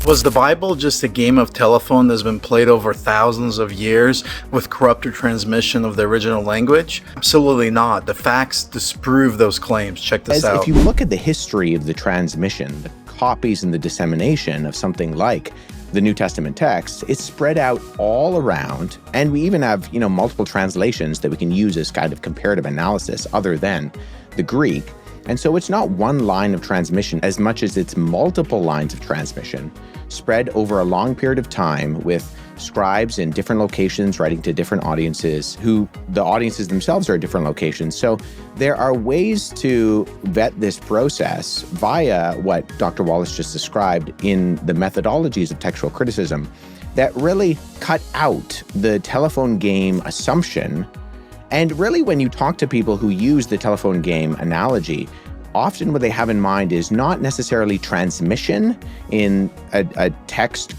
Was the Bible just a game of telephone that's been played over thousands of years with corrupted transmission of the original language? Absolutely not. The facts disprove those claims. Check this out. If you look at the history of the transmission, the copies and the dissemination of something like the New Testament text, it's spread out all around. And we even have, multiple translations that we can use as kind of comparative analysis other than the Greek. And so it's not one line of transmission as much as it's multiple lines of transmission spread over a long period of time with scribes in different locations writing to different audiences who the audiences themselves are at different locations. So there are ways to vet this process via what Dr. Wallace just described in the methodologies of textual criticism that really cut out the telephone game assumption. And really, when you talk to people who use the telephone game analogy, often what they have in mind is not necessarily transmission in a text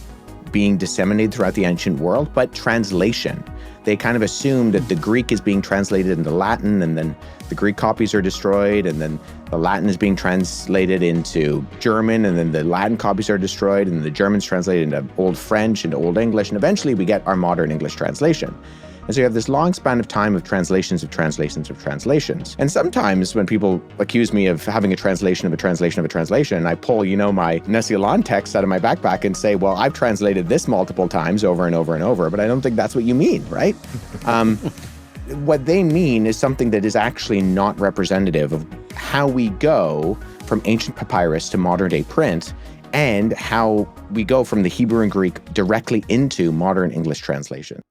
being disseminated throughout the ancient world, but translation. They kind of assume that the Greek is being translated into Latin, and then the Greek copies are destroyed, and then the Latin is being translated into German, and then the Latin copies are destroyed, and the German's translated into Old French, into Old English, and eventually we get our modern English translation. And so you have this long span of time of translations of translations of translations. And sometimes when people accuse me of having a translation of a translation of a translation, I pull, my Nesilan text out of my backpack and say, well, I've translated this multiple times over and over and over, but I don't think that's what you mean, right? What they mean is something that is actually not representative of how we go from ancient papyrus to modern day print and how we go from the Hebrew and Greek directly into modern English translation.